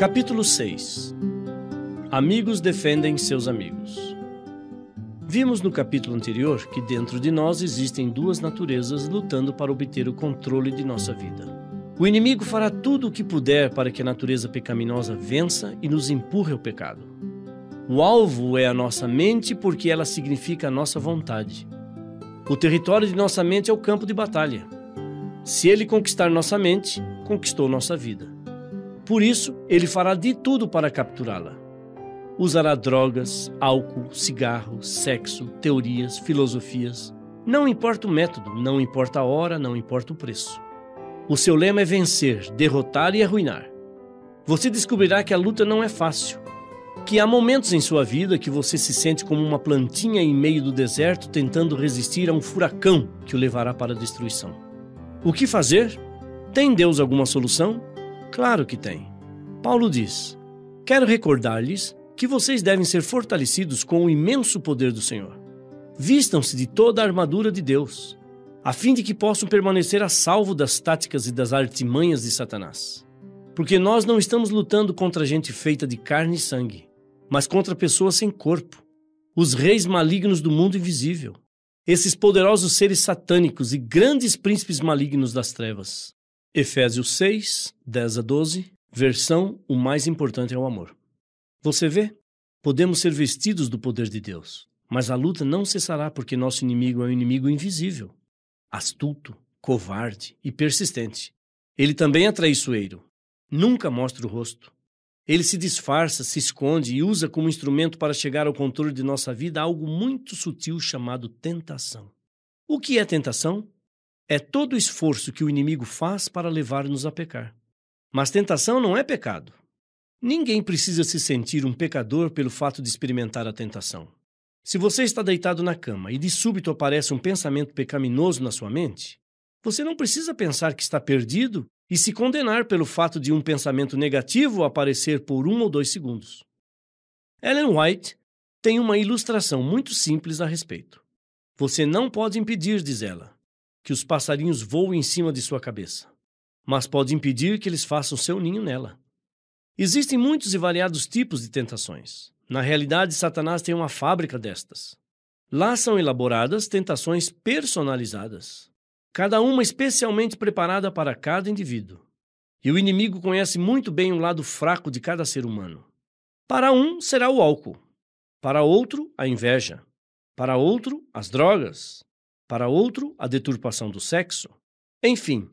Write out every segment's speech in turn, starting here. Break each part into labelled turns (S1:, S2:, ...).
S1: Capítulo 6. Amigos defendem seus amigos. Vimos no capítulo anterior que dentro de nós existem duas naturezas lutando para obter o controle de nossa vida. O inimigo fará tudo o que puder para que a natureza pecaminosa vença e nos empurre ao pecado. O alvo é a nossa mente porque ela significa a nossa vontade. O território de nossa mente é o campo de batalha. Se ele conquistar nossa mente, conquistou nossa vida. Por isso, ele fará de tudo para capturá-la. Usará drogas, álcool, cigarro, sexo, teorias, filosofias. Não importa o método, não importa a hora, não importa o preço. O seu lema é vencer, derrotar e arruinar. Você descobrirá que a luta não é fácil, que há momentos em sua vida que você se sente como uma plantinha em meio do deserto tentando resistir a um furacão que o levará para a destruição. O que fazer? Tem Deus alguma solução? Claro que tem. Paulo diz: quero recordar-lhes que vocês devem ser fortalecidos com o imenso poder do Senhor. Vistam-se de toda a armadura de Deus, a fim de que possam permanecer a salvo das táticas e das artimanhas de Satanás. Porque nós não estamos lutando contra gente feita de carne e sangue, mas contra pessoas sem corpo, os reis malignos do mundo invisível, esses poderosos seres satânicos e grandes príncipes malignos das trevas. Efésios 6, 10 a 12, versão O mais importante é o amor. Você vê? Podemos ser vestidos do poder de Deus, mas a luta não cessará porque nosso inimigo é um inimigo invisível, astuto, covarde e persistente. Ele também é traiçoeiro, nunca mostra o rosto. Ele se disfarça, se esconde e usa como instrumento para chegar ao controle de nossa vida algo muito sutil chamado tentação. O que é tentação? É todo o esforço que o inimigo faz para levar-nos a pecar. Mas tentação não é pecado. Ninguém precisa se sentir um pecador pelo fato de experimentar a tentação. Se você está deitado na cama e de súbito aparece um pensamento pecaminoso na sua mente, você não precisa pensar que está perdido e se condenar pelo fato de um pensamento negativo aparecer por 1 ou 2 segundos. Ellen White tem uma ilustração muito simples a respeito. Você não pode impedir, diz ela, que os passarinhos voem em cima de sua cabeça, mas pode impedir que eles façam seu ninho nela. Existem muitos e variados tipos de tentações. Na realidade, Satanás tem uma fábrica destas. Lá são elaboradas tentações personalizadas, cada uma especialmente preparada para cada indivíduo. E o inimigo conhece muito bem o lado fraco de cada ser humano. Para um, será o álcool. Para outro, a inveja. Para outro, as drogas. Para outro, a deturpação do sexo. Enfim,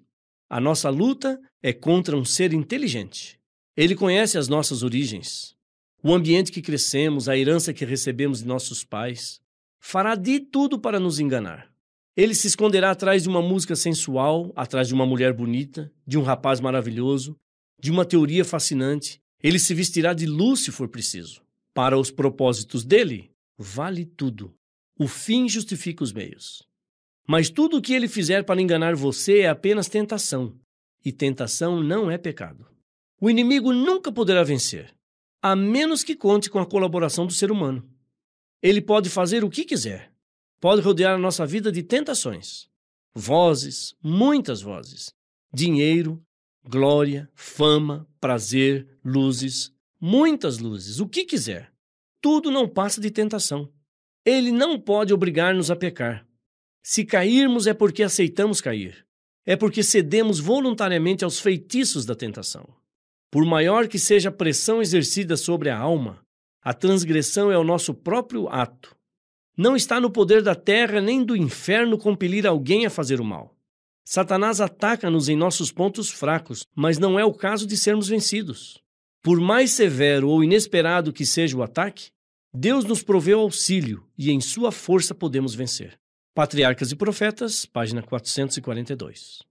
S1: a nossa luta é contra um ser inteligente. Ele conhece as nossas origens, o ambiente que crescemos, a herança que recebemos de nossos pais. Fará de tudo para nos enganar. Ele se esconderá atrás de uma música sensual, atrás de uma mulher bonita, de um rapaz maravilhoso, de uma teoria fascinante. Ele se vestirá de luz se for preciso. Para os propósitos dele, vale tudo. O fim justifica os meios. Mas tudo o que ele fizer para enganar você é apenas tentação. E tentação não é pecado. O inimigo nunca poderá vencer, a menos que conte com a colaboração do ser humano. Ele pode fazer o que quiser. Pode rodear a nossa vida de tentações. Vozes, muitas vozes. Dinheiro, glória, fama, prazer, luzes. Muitas luzes, o que quiser. Tudo não passa de tentação. Ele não pode obrigar-nos a pecar. Se cairmos é porque aceitamos cair. É porque cedemos voluntariamente aos feitiços da tentação. Por maior que seja a pressão exercida sobre a alma, a transgressão é o nosso próprio ato. Não está no poder da terra nem do inferno compelir alguém a fazer o mal. Satanás ataca-nos em nossos pontos fracos, mas não é o caso de sermos vencidos. Por mais severo ou inesperado que seja o ataque, Deus nos proveu auxílio e em sua força podemos vencer. Patriarcas e Profetas, página 442.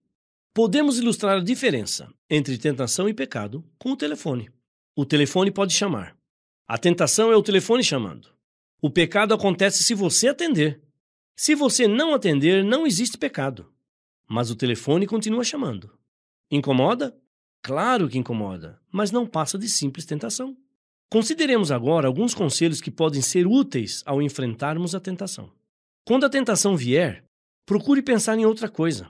S1: Podemos ilustrar a diferença entre tentação e pecado com o telefone. O telefone pode chamar. A tentação é o telefone chamando. O pecado acontece se você atender. Se você não atender, não existe pecado. Mas o telefone continua chamando. Incomoda? Claro que incomoda, mas não passa de simples tentação. Consideremos agora alguns conselhos que podem ser úteis ao enfrentarmos a tentação. Quando a tentação vier, procure pensar em outra coisa.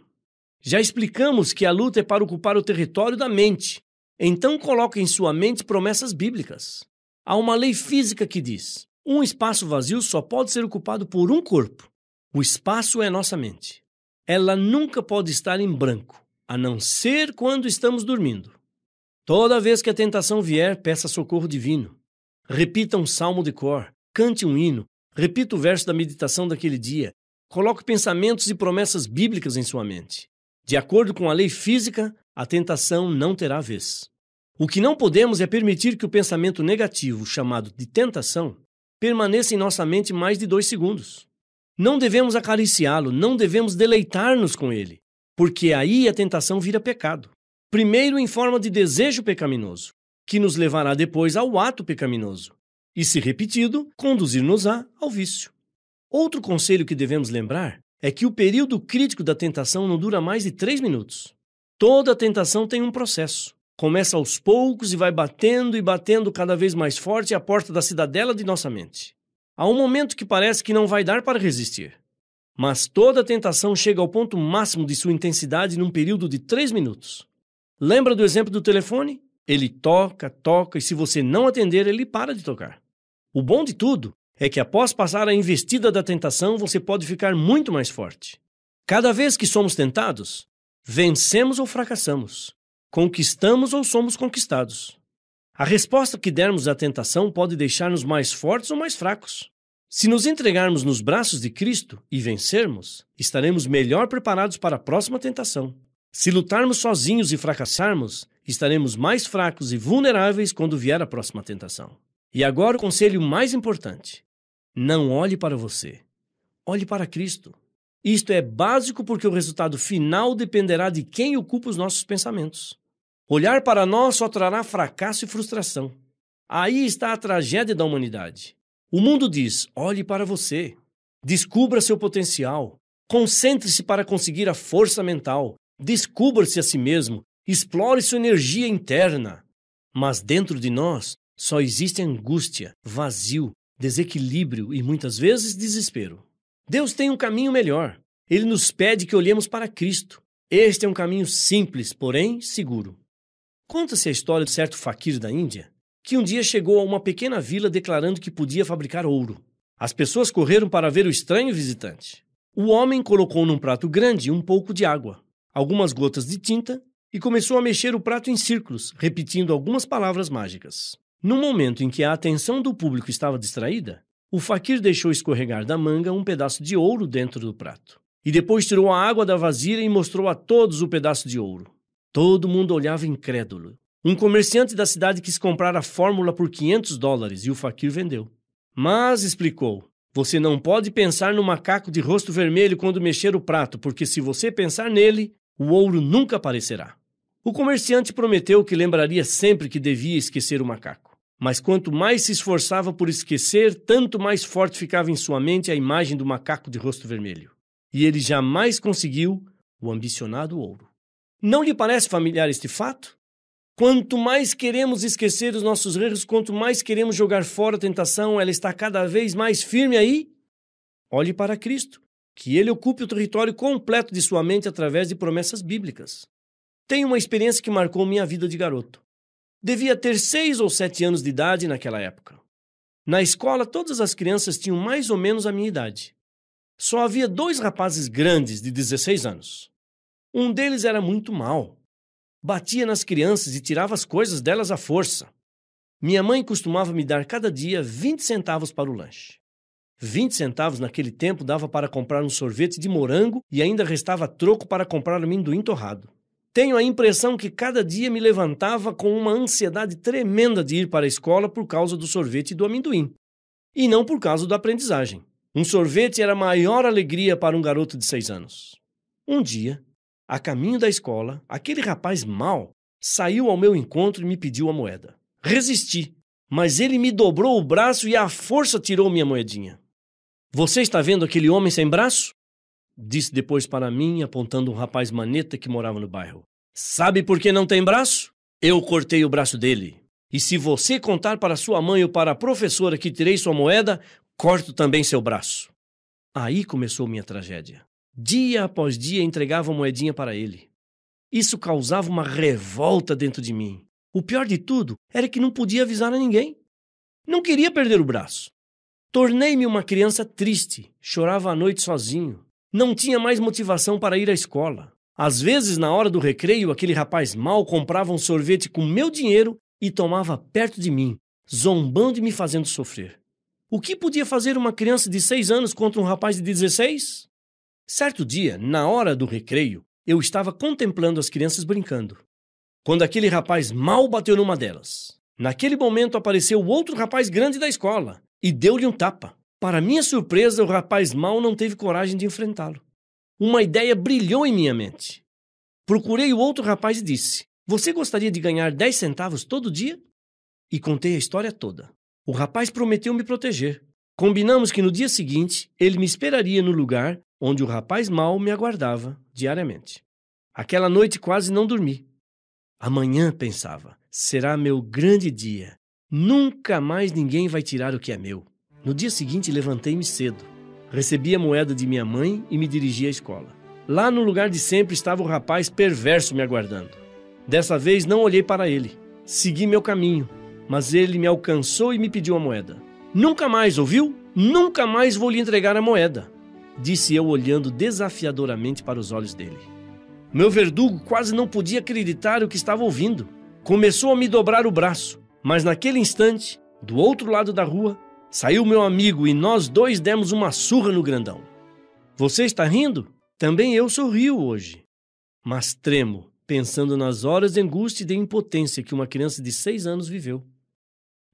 S1: Já explicamos que a luta é para ocupar o território da mente Então coloque em sua mente promessas bíblicas. Há uma lei física que diz: um espaço vazio só pode ser ocupado por um corpo. O espaço é nossa mente. Ela nunca pode estar em branco, a não ser quando estamos dormindo. Toda vez que a tentação vier, peça socorro divino. Repita um salmo de cor, cante um hino, repita o verso da meditação daquele dia. Coloque pensamentos e promessas bíblicas em sua mente. De acordo com a lei física, a tentação não terá vez. O que não podemos é permitir que o pensamento negativo, chamado de tentação, permaneça em nossa mente mais de 2 segundos. Não devemos acariciá-lo, não devemos deleitar-nos com ele, porque aí a tentação vira pecado. Primeiro em forma de desejo pecaminoso, que nos levará depois ao ato pecaminoso, e se repetido, conduzir-nos-á ao vício. Outro conselho que devemos lembrar é que o período crítico da tentação não dura mais de 3 minutos. Toda tentação tem um processo. Começa aos poucos e vai batendo e batendo cada vez mais forte à porta da cidadela de nossa mente. Há um momento que parece que não vai dar para resistir. Mas toda tentação chega ao ponto máximo de sua intensidade num período de 3 minutos. Lembra do exemplo do telefone? Ele toca, toca e se você não atender, ele para de tocar. O bom de tudo é que após passar a investida da tentação, você pode ficar muito mais forte. Cada vez que somos tentados, vencemos ou fracassamos. Conquistamos ou somos conquistados. A resposta que dermos à tentação pode deixar-nos mais fortes ou mais fracos. Se nos entregarmos nos braços de Cristo e vencermos, estaremos melhor preparados para a próxima tentação. Se lutarmos sozinhos e fracassarmos, estaremos mais fracos e vulneráveis quando vier a próxima tentação. E agora o conselho mais importante. Não olhe para você. Olhe para Cristo. Isto é básico porque o resultado final dependerá de quem ocupa os nossos pensamentos. Olhar para nós só trará fracasso e frustração. Aí está a tragédia da humanidade. O mundo diz: olhe para você. Descubra seu potencial. Concentre-se para conseguir a força mental. Descubra-se a si mesmo. Explore sua energia interna. Mas dentro de nós só existe angústia, vazio, desequilíbrio e muitas vezes desespero. Deus tem um caminho melhor. Ele nos pede que olhemos para Cristo. Este é um caminho simples, porém seguro. Conta-se a história de certo faquir da Índia, que um dia chegou a uma pequena vila declarando que podia fabricar ouro. As pessoas correram para ver o estranho visitante. O homem colocou num prato grande um pouco de água, algumas gotas de tinta e começou a mexer o prato em círculos, repetindo algumas palavras mágicas. No momento em que a atenção do público estava distraída, o faquir deixou escorregar da manga um pedaço de ouro dentro do prato. E depois tirou a água da vasilha e mostrou a todos o pedaço de ouro. Todo mundo olhava incrédulo. Um comerciante da cidade quis comprar a fórmula por $500 e o faquir vendeu. Mas, explicou, você não pode pensar no macaco de rosto vermelho quando mexer o prato, porque se você pensar nele, o ouro nunca aparecerá. O comerciante prometeu que lembraria sempre que devia esquecer o macaco. Mas quanto mais se esforçava por esquecer, tanto mais forte ficava em sua mente a imagem do macaco de rosto vermelho. E ele jamais conseguiu o ambicionado ouro. Não lhe parece familiar este fato? Quanto mais queremos esquecer os nossos erros, quanto mais queremos jogar fora a tentação, ela está cada vez mais firme aí. Olhe para Cristo, que Ele ocupe o território completo de sua mente através de promessas bíblicas. Tenho uma experiência que marcou minha vida de garoto. Devia ter 6 ou 7 anos de idade naquela época. Na escola, todas as crianças tinham mais ou menos a minha idade. Só havia 2 rapazes grandes de 16 anos. Um deles era muito mau. Batia nas crianças e tirava as coisas delas à força. Minha mãe costumava me dar cada dia 20 centavos para o lanche. 20 centavos naquele tempo dava para comprar um sorvete de morango e ainda restava troco para comprar amendoim torrado. Tenho a impressão que cada dia me levantava com uma ansiedade tremenda de ir para a escola por causa do sorvete e do amendoim. E não por causa da aprendizagem. Um sorvete era a maior alegria para um garoto de 6 anos. Um dia, a caminho da escola, aquele rapaz mau saiu ao meu encontro e me pediu a moeda. Resisti, mas ele me dobrou o braço e à força tirou minha moedinha. Você está vendo aquele homem sem braço? Disse depois para mim, apontando um rapaz maneta que morava no bairro. Sabe por que não tem braço? Eu cortei o braço dele. E se você contar para sua mãe ou para a professora que tirei sua moeda, corto também seu braço. Aí começou minha tragédia. Dia após dia entregava uma moedinha para ele. Isso causava uma revolta dentro de mim. O pior de tudo era que não podia avisar a ninguém. Não queria perder o braço. Tornei-me uma criança triste, chorava à noite sozinho. Não tinha mais motivação para ir à escola. Às vezes, na hora do recreio, aquele rapaz mau comprava um sorvete com meu dinheiro e tomava perto de mim, zombando e me fazendo sofrer. O que podia fazer uma criança de 6 anos contra um rapaz de 16? Certo dia, na hora do recreio, eu estava contemplando as crianças brincando, quando aquele rapaz mau bateu numa delas. Naquele momento apareceu outro rapaz grande da escola e deu-lhe um tapa. Para minha surpresa, o rapaz mau não teve coragem de enfrentá-lo. Uma ideia brilhou em minha mente. Procurei o outro rapaz e disse: "Você gostaria de ganhar 10 centavos todo dia?" E contei a história toda. O rapaz prometeu me proteger. Combinamos que no dia seguinte ele me esperaria no lugar onde o rapaz mau me aguardava diariamente. Aquela noite quase não dormi. Amanhã, pensava, será meu grande dia. Nunca mais ninguém vai tirar o que é meu. No dia seguinte, levantei-me cedo. Recebi a moeda de minha mãe e me dirigi à escola. Lá no lugar de sempre estava o rapaz perverso me aguardando. Dessa vez não olhei para ele. Segui meu caminho, mas ele me alcançou e me pediu a moeda. "Nunca mais, ouviu? Nunca mais vou lhe entregar a moeda", disse eu olhando desafiadoramente para os olhos dele. Meu verdugo quase não podia acreditar o que estava ouvindo. Começou a me dobrar o braço, mas naquele instante, do outro lado da rua, saiu meu amigo e nós dois demos uma surra no grandão. Você está rindo? Também eu sorrio hoje. Mas tremo, pensando nas horas de angústia e de impotência que uma criança de 6 anos viveu.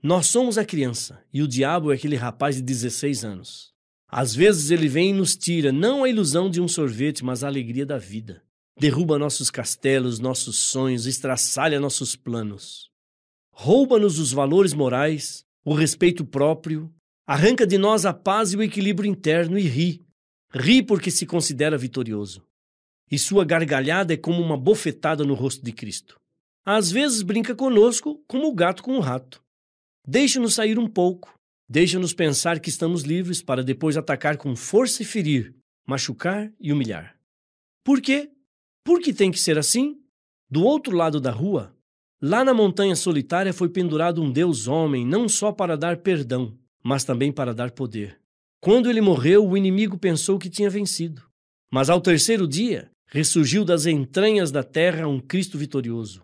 S1: Nós somos a criança e o diabo é aquele rapaz de 16 anos. Às vezes ele vem e nos tira não a ilusão de um sorvete, mas a alegria da vida. Derruba nossos castelos, nossos sonhos, estraçalha nossos planos. Rouba-nos os valores morais, o respeito próprio, arranca de nós a paz e o equilíbrio interno e ri. Ri porque se considera vitorioso. E sua gargalhada é como uma bofetada no rosto de Cristo. Às vezes brinca conosco como o gato com o rato. Deixa-nos sair um pouco, deixa-nos pensar que estamos livres para depois atacar com força e ferir, machucar e humilhar. Por quê? Por que tem que ser assim? Do outro lado da rua, lá na montanha solitária foi pendurado um Deus homem, não só para dar perdão, mas também para dar poder. Quando ele morreu, o inimigo pensou que tinha vencido. Mas ao terceiro dia, ressurgiu das entranhas da terra um Cristo vitorioso.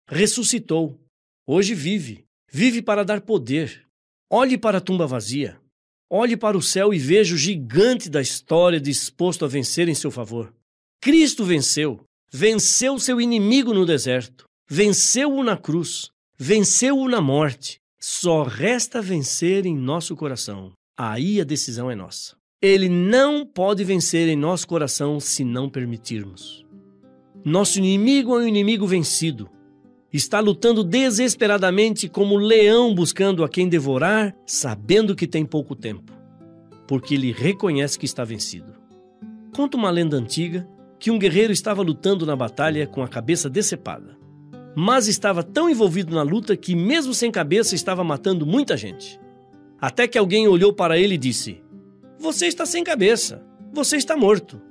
S1: Ressuscitou. Hoje vive. Vive para dar poder. Olhe para a tumba vazia. Olhe para o céu e veja o gigante da história disposto a vencer em seu favor. Cristo venceu. Venceu seu inimigo no deserto. Venceu-o na cruz. Venceu-o na morte. Só resta vencer em nosso coração. Aí a decisão é nossa. Ele não pode vencer em nosso coração se não permitirmos. Nosso inimigo é um inimigo vencido. Está lutando desesperadamente como leão buscando a quem devorar, sabendo que tem pouco tempo, porque ele reconhece que está vencido. Conta uma lenda antiga que um guerreiro estava lutando na batalha com a cabeça decepada, mas estava tão envolvido na luta que mesmo sem cabeça estava matando muita gente. Até que alguém olhou para ele e disse: "Você está sem cabeça, você está morto."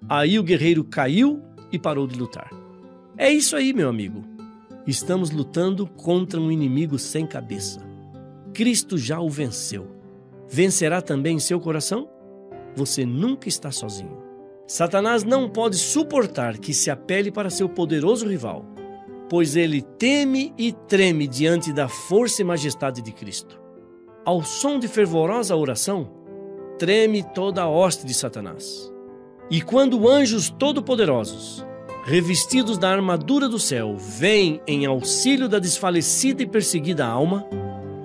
S1: Aí o guerreiro caiu e parou de lutar. É isso aí, meu amigo. Estamos lutando contra um inimigo sem cabeça. Cristo já o venceu. Vencerá também em seu coração? Você nunca está sozinho. Satanás não pode suportar que se apele para seu poderoso rival, pois ele teme e treme diante da força e majestade de Cristo. Ao som de fervorosa oração, treme toda a hoste de Satanás. E quando anjos todo-poderosos, revestidos da armadura do céu, vêm em auxílio da desfalecida e perseguida alma,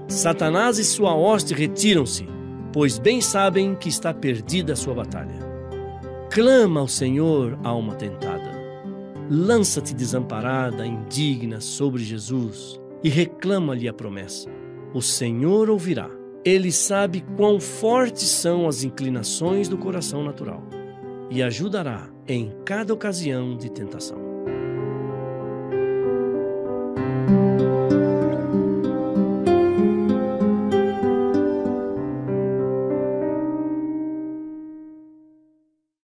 S1: Satanás e sua hoste retiram-se, pois bem sabem que está perdida a sua batalha. Clama ao Senhor, alma tentada. Lança-te desamparada, indigna, sobre Jesus e reclama-lhe a promessa. O Senhor ouvirá. Ele sabe quão fortes são as inclinações do coração natural e ajudará em cada ocasião de tentação.